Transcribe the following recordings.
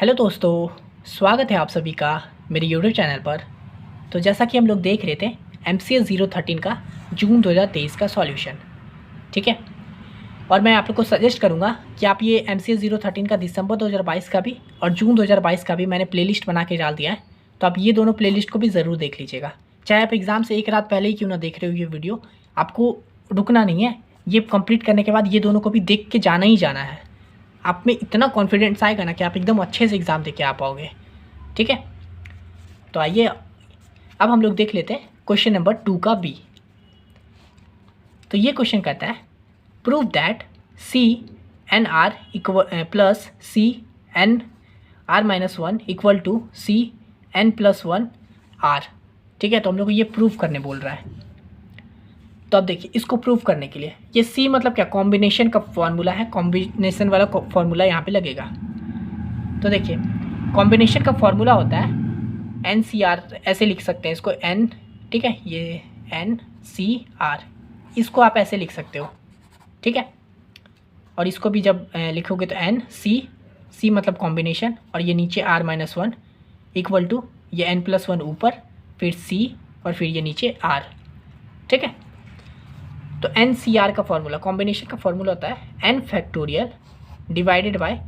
Hello दोस्तों, स्वागत है आप सभी का मेरे यूट्यूब चैनल पर। तो जैसा कि हम लोग देख रहे थे MCA 013 का जून 2023 का सॉल्यूशन, ठीक है। और मैं आप लोग को सजेस्ट करूंगा कि आप ये MCA 013 का दिसंबर 2022 का भी और जून 2022 का भी मैंने प्लेलिस्ट बना के डाल दिया है, तो आप ये दोनों प्लेलिस्ट को भी ज़रूर देख लीजिएगा। चाहे आप एग्ज़ाम से एक रात पहले ही क्यों ना देख रहे हो ये वीडियो, आपको रुकना नहीं है। ये कंप्लीट करने के बाद ये दोनों को भी देख के जाना ही जाना है। आप में इतना कॉन्फिडेंस आएगा ना कि आप एकदम अच्छे से एग्ज़ाम दे के आ पाओगे, ठीक है। तो आइए अब हम लोग देख लेते हैं क्वेश्चन नंबर 2 का बी। तो ये क्वेश्चन कहता है prove that C N R equal plus C N R minus one equal to C N plus one R, ठीक है। तो हम लोग को ये प्रूव करने बोल रहा है। तो अब देखिए, इसको प्रूव करने के लिए ये सी मतलब क्या, कॉम्बिनेशन का फॉर्मूला है। कॉम्बिनेशन वाला फॉर्मूला यहाँ पे लगेगा। तो देखिए, कॉम्बिनेशन का फॉर्मूला होता है NCR, ऐसे लिख सकते हैं इसको N, ठीक है। ये NCR, इसको आप ऐसे लिख सकते हो, ठीक है। और इसको भी जब लिखोगे तो C मतलब कॉम्बिनेशन, और ये नीचे R minus one equal to ये N प्लस वन ऊपर, फिर C और फिर ये नीचे R, ठीक है। तो NCR का फॉर्मूला, कॉम्बिनेशन का फॉर्मूला होता है N factorial divided by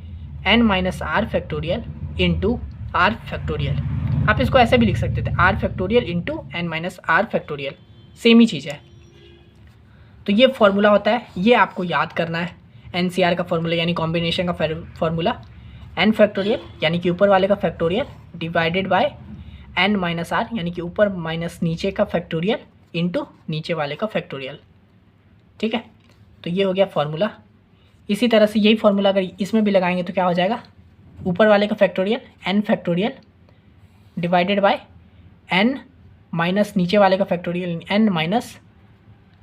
N minus R factorial into R factorial. आप इसको ऐसे भी लिख सकते थे, R factorial into N minus R factorial, same ही चीज़ है। तो ये फॉर्मूला होता है, ये आपको याद करना है। NCR का फॉर्मूला यानी कॉम्बिनेशन का फॉर्मूला N फैक्टोरियल यानी कि ऊपर वाले का factorial divided by N minus R यानी कि ऊपर माइनस नीचे का फैक्टोरियल इंटू नीचे वाले का फैक्टोरियल, ठीक है। तो ये हो गया फॉर्मूला। इसी तरह से यही फॉर्मूला अगर इसमें भी लगाएंगे तो क्या हो जाएगा, ऊपर वाले का factorial N factorial divided by N minus नीचे वाले का factorial N minus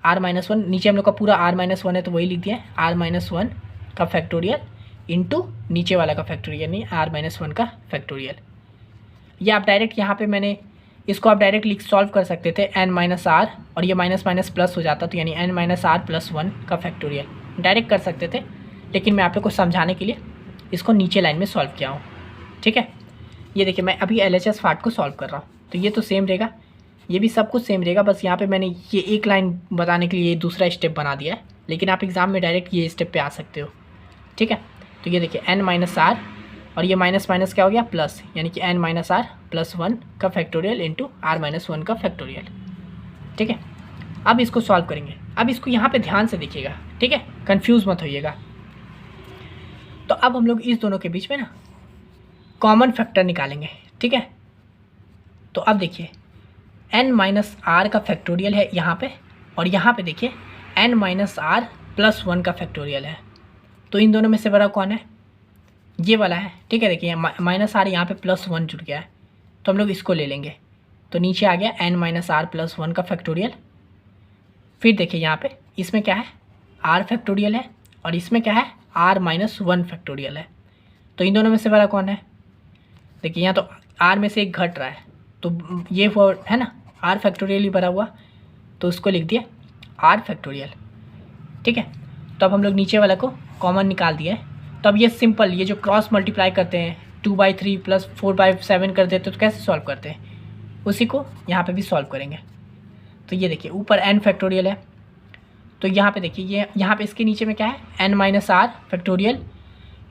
R minus one, नीचे हम लोग का पूरा R माइनस वन है तो वही लिख दिया R माइनस वन का फैक्टोरियल इंटू नीचे वाला का फैक्टोरियल यानी R माइनस वन का फैक्टोरियल। ये आप डायरेक्ट यहाँ पे मैंने इसको आप डायरेक्ट लिख सॉल्व कर सकते थे N माइनस R, और ये माइनस माइनस प्लस हो जाता तो यानी N minus R plus one का फैक्टोरियल डायरेक्ट कर सकते थे, लेकिन मैं आप लोग को समझाने के लिए इसको नीचे लाइन में सॉल्व किया हूँ, ठीक है। ये देखिए, मैं अभी LHS पार्ट को सॉल्व कर रहा हूँ, तो ये तो सेम रहेगा, ये भी सब कुछ सेम रहेगा। बस यहाँ पे मैंने ये एक लाइन बताने के लिए दूसरा स्टेप बना दिया है, लेकिन आप एग्ज़ाम में डायरेक्ट ये स्टेप पे आ सकते हो, ठीक है। तो ये देखिए N माइनस R और ये माइनस माइनस क्या हो गया प्लस, यानी कि N minus R plus one का factorial into R minus one का फैक्टोरियल, ठीक है। अब इसको सॉल्व करेंगे। अब इसको यहाँ पे ध्यान से देखिएगा, ठीक है, कंफ्यूज मत होइएगा। तो अब हम लोग इस दोनों के बीच में ना कॉमन फैक्टर निकालेंगे, ठीक है। तो अब देखिए N माइनस R का फैक्टोरियल है यहाँ पे, और यहाँ पे देखिए N minus R plus one का फैक्टोरियल है। तो इन दोनों में से बड़ा कौन है, ये वाला है, ठीक है। देखिए माइनस R यहाँ पे प्लस वन जुड़ गया है, तो हम लोग इसको ले लेंगे। तो नीचे आ गया N minus R plus one का फैक्टोरियल। फिर देखिए यहाँ पे इसमें क्या है, R फैक्टोरियल है, और इसमें क्या है R माइनस वन फैक्टोरियल है। तो इन दोनों में से बड़ा कौन है, देखिए यहाँ तो R में से एक घट रहा है, तो ये वो है ना R फैक्टोरियल ही भरा हुआ, तो उसको लिख दिया R फैक्टोरियल, ठीक है। तो अब हम लोग नीचे वाला को कॉमन निकाल दिया है। तो अब ये सिंपल, ये जो क्रॉस मल्टीप्लाई करते हैं 2/3 प्लस 4/7 कर देते तो कैसे सॉल्व करते हैं, उसी को यहाँ पे भी सॉल्व करेंगे। तो ये देखिए ऊपर N फैक्टोरियल है, तो यहाँ पे देखिए ये यहाँ पे इसके नीचे में क्या है N minus R factorial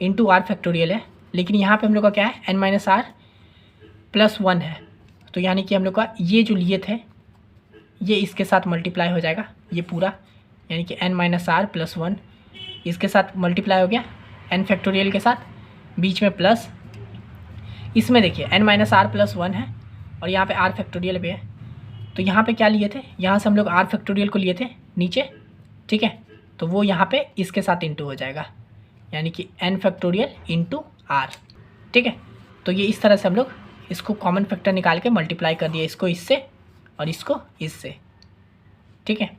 into R factorial है, लेकिन यहाँ पे हम लोग का क्या है N minus R plus one है। तो यानी कि हम लोग का ये जो लिए थे ये इसके साथ मल्टीप्लाई हो जाएगा, ये पूरा, यानी कि N minus R plus one इसके साथ मल्टीप्लाई हो गया N फैक्टोरियल के साथ, बीच में प्लस, इसमें देखिए N minus R plus one है और यहाँ पे R फैक्टोरियल भी है। तो यहाँ पे क्या लिए थे, यहाँ से हम लोग R फैक्टोरियल को लिए थे नीचे, ठीक है। तो वो यहाँ पे इसके साथ इंटू हो जाएगा, यानी कि N फैक्टोरियल इंटू R, ठीक है। तो ये इस तरह से हम लोग इसको कॉमन फैक्टर निकाल के मल्टीप्लाई कर दिया, इसको इससे और इसको इससे, ठीक है।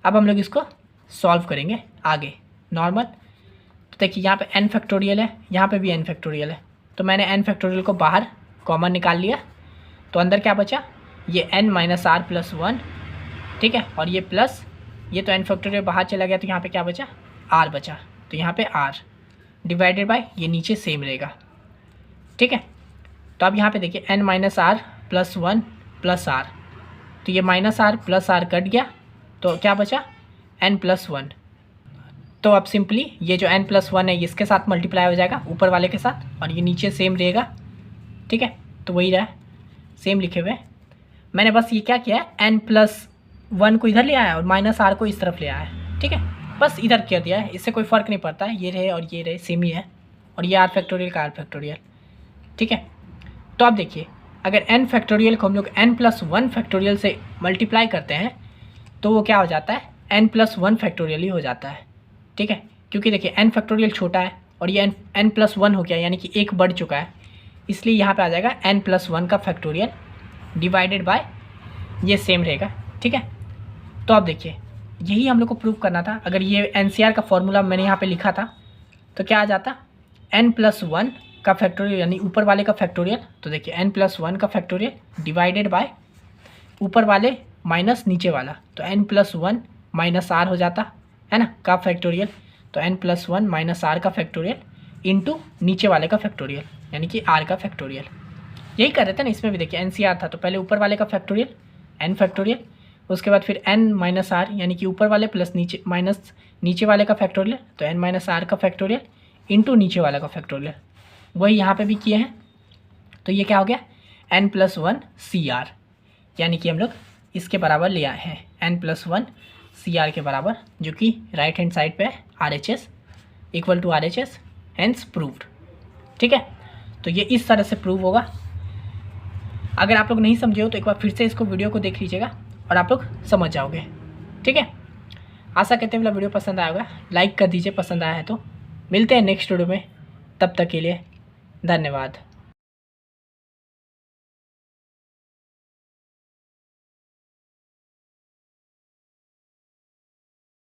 अब हम लोग इसको सॉल्व करेंगे आगे नॉर्मल। तो देखिए यहाँ पे N फैक्टोरियल है, यहाँ पे भी N फैक्टोरियल है, तो मैंने N फैक्टोरियल को बाहर कॉमन निकाल लिया। तो अंदर क्या बचा, ये N minus R plus one, ठीक है, और ये प्लस, ये तो N फैक्टोरियल बाहर चला गया, तो यहाँ पे क्या बचा R बचा, तो यहाँ पे R डिवाइडेड बाय ये नीचे सेम रहेगा, ठीक है। तो अब यहाँ पे देखिए n minus R plus 1 plus R, तो ये minus R plus R cut गया, तो क्या बचा n प्लस 1। तो अब सिंपली ये जो n प्लस 1 है इसके साथ मल्टीप्लाई हो जाएगा ऊपर वाले के साथ, और ये नीचे सेम रहेगा, ठीक है। तो वही रहा, सेम लिखे हुए। मैंने बस ये क्या किया है, n प्लस 1 को इधर ले आया और माइनस आर को इस तरफ ले आया है, ठीक है। बस इधर कर दिया है, इससे कोई फ़र्क नहीं पड़ता है, ये रहे और ये रहे सेम ही है, और ये आर फैक्टोरियल का आर फैक्टोरियल, ठीक है। तो अब देखिए अगर n फैक्टोरियल को हम लोग n प्लस 1 फैक्टोरियल से मल्टीप्लाई करते हैं तो वो क्या हो जाता है, n प्लस 1 फैक्टोरियल ही हो जाता है, ठीक है। क्योंकि देखिए n फैक्टोरियल छोटा है और ये n प्लस 1 हो गया, यानी कि एक बढ़ चुका है, इसलिए यहाँ पे आ जाएगा n प्लस 1 का फैक्टोरियल डिवाइडेड बाय ये सेम रहेगा, ठीक है। तो अब देखिए यही हम लोग को प्रूव करना था। अगर ये NCR का फॉर्मूला मैंने यहाँ पे लिखा था तो क्या आ जाता, n प्लस 1 का फैक्टोरियल यानी ऊपर वाले का फैक्टोरियल, तो देखिए n प्लस 1 का फैक्टोरियल डिवाइडेड बाय ऊपर वाले माइनस नीचे वाला, तो n प्लस 1 माइनस आर हो जाता है ना का फैक्टोरियल, तो n प्लस 1 माइनस आर का फैक्टोरियल इंटू नीचे वाले का फैक्टोरियल यानी कि r का फैक्टोरियल। यही कर रहे थे ना, इसमें भी देखिए NCR था तो पहले ऊपर वाले का फैक्टोरियल n फैक्टोरियल, उसके बाद फिर n माइनस आर यानी कि ऊपर वाले प्लस नीचे माइनस नीचे वाले का फैक्टोरियल, तो n माइनस आर का फैक्टोरियल इंटू नीचे वाला का फैक्टोरियल। वही यहाँ पे भी किए हैं, तो ये क्या हो गया n प्लस 1 CR, यानी कि हम लोग इसके बराबर ले आए हैं n प्लस 1 CR के बराबर, जो कि राइट हैंड साइड पे है RHS equal to RHS, hence proved, ठीक है। तो ये इस तरह से प्रूव होगा। अगर आप लोग नहीं समझे हो तो एक बार फिर से इसको वीडियो को देख लीजिएगा और आप लोग समझ जाओगे, ठीक है। आशा करते हैं मेरा वीडियो पसंद आया होगा, लाइक कर दीजिए पसंद आया है तो। मिलते हैं नेक्स्ट वीडियो में, तब तक के लिए धन्यवाद।